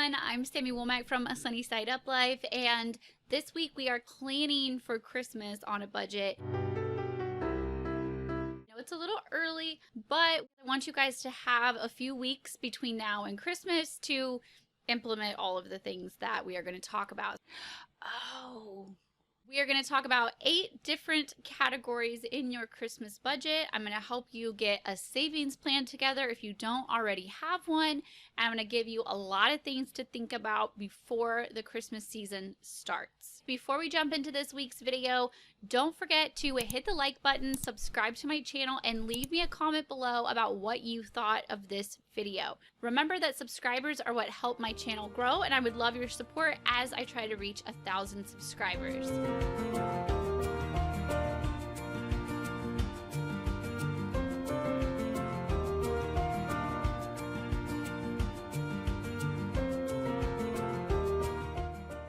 everyone, I'm Sami from A Sunny Side Up Life, and this week we are planning for Christmas on a budget. I know it's a little early, but I want you guys to have a few weeks between now and Christmas to implement all of the things that we are going to talk about. We are going to talk about 8 different categories in your Christmas budget. I'm going to help you get a savings plan together if you don't already have one. And I'm going to give you a lot of things to think about before the Christmas season starts. Before we jump into this week's video, don't forget to hit the like button, subscribe to my channel, and leave me a comment below about what you thought of this video. Remember that subscribers are what help my channel grow, and I would love your support as I try to reach 1,000 subscribers.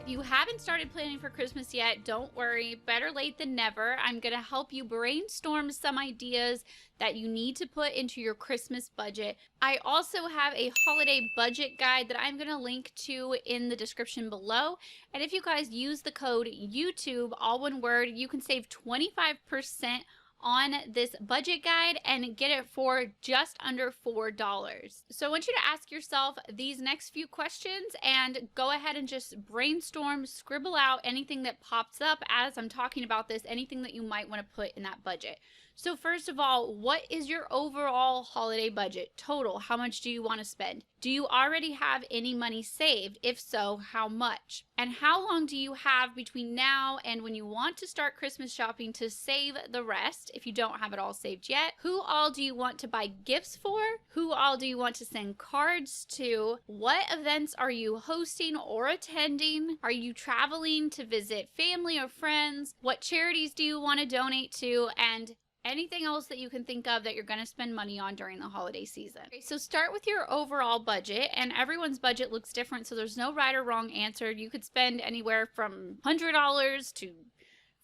If you haven't started planning for Christmas yet, don't worry, better late than never. I'm going to help you brainstorm some ideas that you need to put into your Christmas budget. I also have a holiday budget guide that I'm going to link to in the description below. And if you guys use the code YouTube, all one word, you can save 25% on this budget guide and get it for just under $4. So I want you to ask yourself these next few questions and go ahead and just brainstorm, scribble out anything that pops up as I'm talking about this, anything that you might want to put in that budget. So first of all, what is your overall holiday budget total? How much do you want to spend? Do you already have any money saved? If so, how much? And how long do you have between now and when you want to start Christmas shopping to save the rest if you don't have it all saved yet? Who all do you want to buy gifts for? Who all do you want to send cards to? What events are you hosting or attending? Are you traveling to visit family or friends? What charities do you want to donate to? And anything else that you can think of that you're going to spend money on during the holiday season. Okay, so start with your overall budget, and everyone's budget looks different, so there's no right or wrong answer. You could spend anywhere from $100 to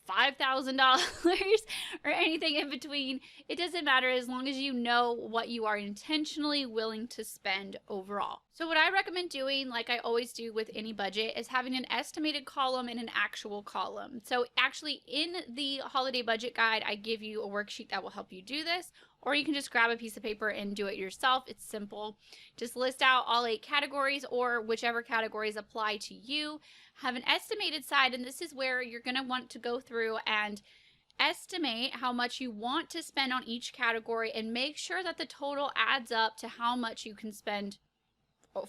$5,000 or anything in between. It doesn't matter as long as you know what you are intentionally willing to spend overall. So what I recommend doing, like I always do with any budget, is having an estimated column and an actual column. So actually in the holiday budget guide, I give you a worksheet that will help you do this, or you can just grab a piece of paper and do it yourself. It's simple. Just list out all 8 categories or whichever categories apply to you. Have an estimated side, and this is where you're going to want to go through and estimate how much you want to spend on each category and make sure that the total adds up to how much you can spend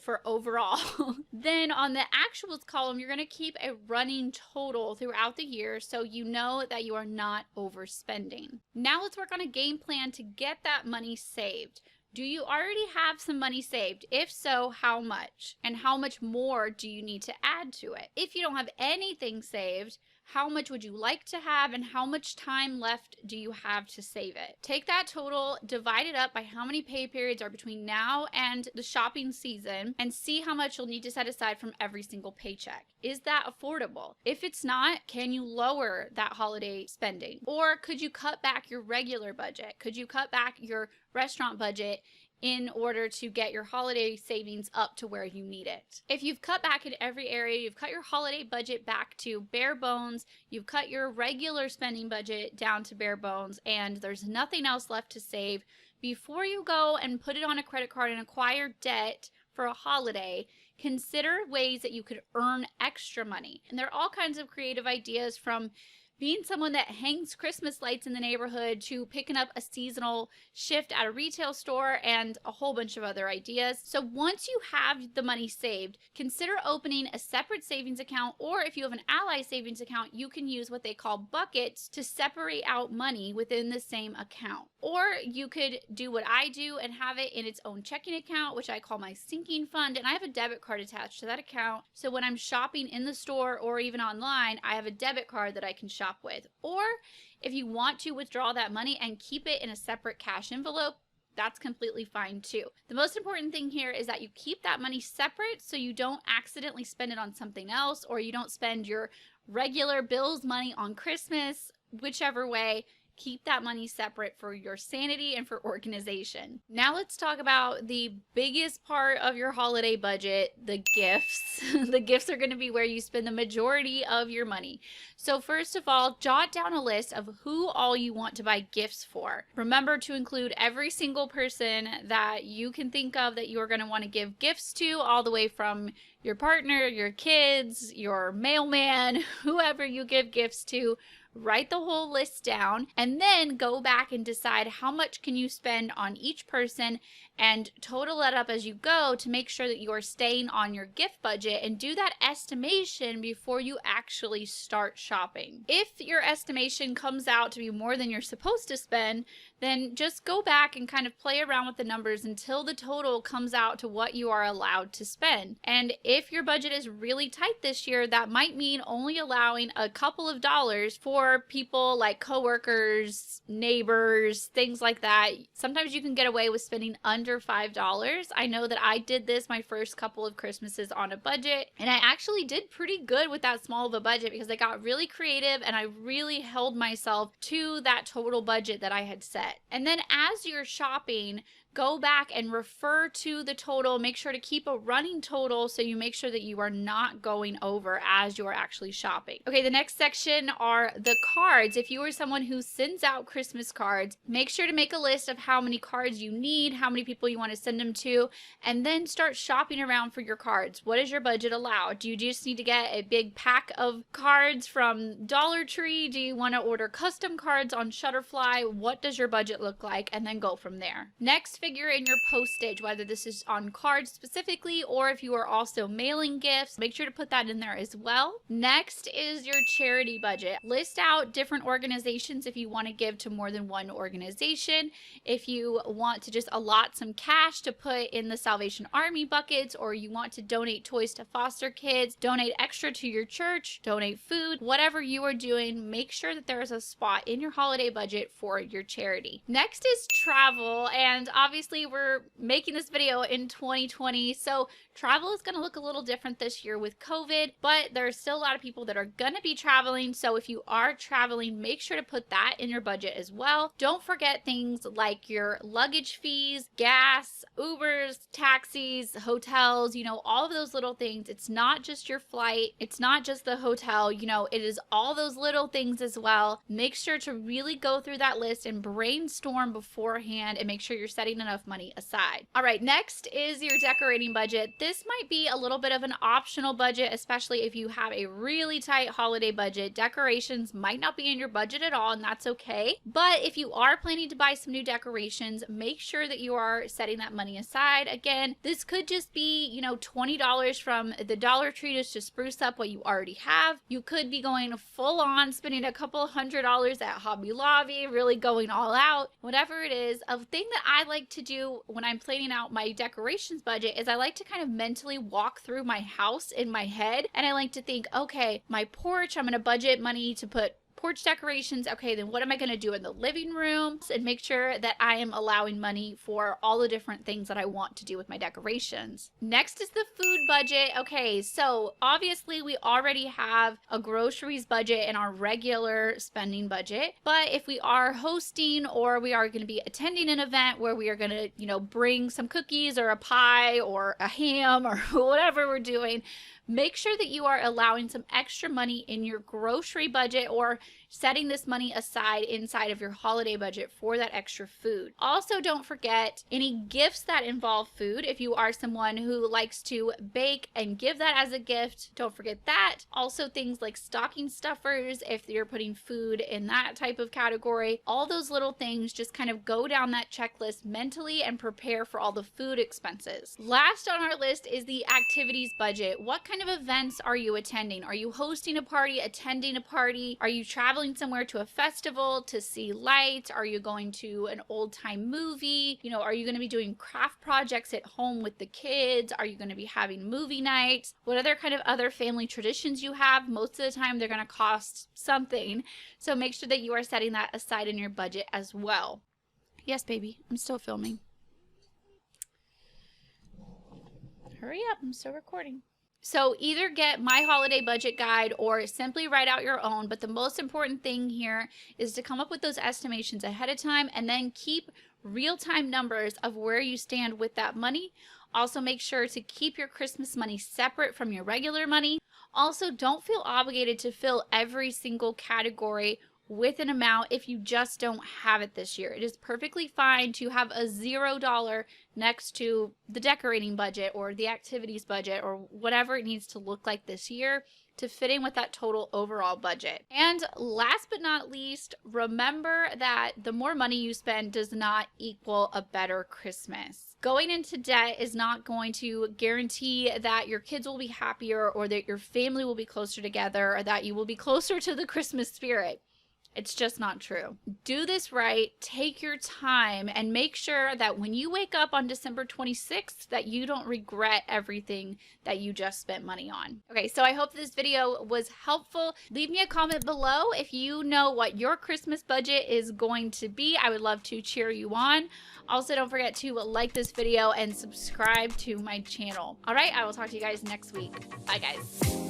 for overall. Then on the actuals column, you're going to keep a running total throughout the year so you know that you are not overspending. Now let's work on a game plan to get that money saved. Do you already have some money saved? If so, how much? And how much more do you need to add to it? If you don't have anything saved, how much would you like to have, and how much time left do you have to save it? Take that total, divide it up by how many pay periods are between now and the shopping season, and see how much you'll need to set aside from every single paycheck. Is that affordable? If it's not, can you lower that holiday spending? Or could you cut back your regular budget? Could you cut back your restaurant budget in order to get your holiday savings up to where you need it? If you've cut back in every area, you've cut your holiday budget back to bare bones, you've cut your regular spending budget down to bare bones, and there's nothing else left to save, before you go and put it on a credit card and acquire debt for a holiday, consider ways that you could earn extra money. And there are all kinds of creative ideas, from being someone that hangs Christmas lights in the neighborhood to picking up a seasonal shift at a retail store, and a whole bunch of other ideas. So once you have the money saved, consider opening a separate savings account, or if you have an Ally savings account, you can use what they call buckets to separate out money within the same account. Or you could do what I do and have it in its own checking account, which I call my sinking fund, and I have a debit card attached to that account. So when I'm shopping in the store or even online, I have a debit card that I can shop with. Or if you want to withdraw that money and keep it in a separate cash envelope, that's completely fine too. The most important thing here is that you keep that money separate so you don't accidentally spend it on something else, or you don't spend your regular bills money on Christmas. Whichever way, Keep that money separate for your sanity and for organization. Now let's talk about the biggest part of your holiday budget, the gifts. The gifts are going to be where you spend the majority of your money. So first of all, jot down a list of who all you want to buy gifts for. Remember to include every single person that you can think of that you're going to want to give gifts to, all the way from your partner, your kids, your mailman, whoever you give gifts to. Write the whole list down and then go back and decide how much can you spend on each person and total that up as you go to make sure that you are staying on your gift budget, and do that estimation before you actually start shopping. If your estimation comes out to be more than you're supposed to spend, then just go back and kind of play around with the numbers until the total comes out to what you are allowed to spend. And if your budget is really tight this year, that might mean only allowing a couple of dollars for people like coworkers, neighbors, things like that. Sometimes you can get away with spending under $5. I know that I did this my first couple of Christmases on a budget, and I actually did pretty good with that small of a budget because I got really creative and I really held myself to that total budget that I had set. And then as you're shopping, go back and refer to the total. Make sure to keep a running total so you make sure that you are not going over as you're actually shopping. Okay, the next section are the cards. If you are someone who sends out Christmas cards, make sure to make a list of how many cards you need, how many people you want to send them to, and then start shopping around for your cards. What does your budget allow? Do you just need to get a big pack of cards from Dollar Tree? Do you want to order custom cards on Shutterfly? What does your budget look like? And then go from there. Next, figure in your postage, whether this is on cards specifically or if you are also mailing gifts. Make sure to put that in there as well. Next is your charity budget. List out different organizations if you want to give to more than one organization. If you want to just allot some cash to put in the Salvation Army buckets, or you want to donate toys to foster kids, donate extra to your church, donate food, whatever you are doing, make sure that there is a spot in your holiday budget for your charity. Next is travel, and obviously we're making this video in 2020, so travel is going to look a little different this year with COVID, but there are still a lot of people that are going to be traveling. So if you are traveling, make sure to put that in your budget as well. Don't forget things like your luggage fees, gas, Ubers, taxis, hotels, all of those little things. It's not just your flight. It's not just the hotel, it is all those little things as well. Make sure to really go through that list and brainstorm beforehand and make sure you're setting enough money aside. All right, next is your decorating budget. This might be a little bit of an optional budget, especially if you have a really tight holiday budget. Decorations might not be in your budget at all, and that's okay. But if you are planning to buy some new decorations, make sure that you are setting that money aside. Again, this could just be, $20 from the Dollar Tree just to spruce up what you already have. You could be going full on, spending a couple $100s at Hobby Lobby, really going all out. Whatever it is, a thing that I like to do when I'm planning out my decorations budget is I like to kind of mentally walk through my house in my head, and I like to think, okay, my porch, I'm going to budget money to put porch decorations. Okay, then what am I going to do in the living room? And make sure that I am allowing money for all the different things that I want to do with my decorations. Next is the food budget. Okay, so obviously we already have a groceries budget in our regular spending budget, but if we are hosting or we are going to be attending an event where we are going to, bring some cookies or a pie or a ham or whatever we're doing, make sure that you are allowing some extra money in your grocery budget or setting this money aside inside of your holiday budget for that extra food. Also, don't forget any gifts that involve food. If you are someone who likes to bake and give that as a gift, don't forget that. Also, things like stocking stuffers, if you're putting food in that type of category, all those little things, just kind of go down that checklist mentally and prepare for all the food expenses. Last on our list is the activities budget. What kind of events are you attending? Are you hosting a party, attending a party? Are you traveling somewhere to a festival to see lights? Are you going to an old time movie? Are you going to be doing craft projects at home with the kids? Are you going to be having movie nights? What other kind of other family traditions you have? Most of the time they're going to cost something. So make sure that you are setting that aside in your budget as well. Yes, baby, I'm still filming. Hurry up, I'm still recording. So either get my holiday budget guide or simply write out your own. But the most important thing here is to come up with those estimations ahead of time and then keep real-time numbers of where you stand with that money. Also, make sure to keep your Christmas money separate from your regular money. Also, don't feel obligated to fill every single category with an amount if you just don't have it this year. It is perfectly fine to have a $0 next to the decorating budget or the activities budget or whatever it needs to look like this year to fit in with that total overall budget. And last but not least, remember that the more money you spend does not equal a better Christmas. Going into debt is not going to guarantee that your kids will be happier or that your family will be closer together or that you will be closer to the Christmas spirit. It's just not true. Do this right, take your time, and make sure that when you wake up on December 26th that you don't regret everything that you just spent money on. Okay, so I hope this video was helpful. Leave me a comment below if you know what your Christmas budget is going to be. I would love to cheer you on. Also, don't forget to like this video and subscribe to my channel. All right, I will talk to you guys next week. Bye, guys.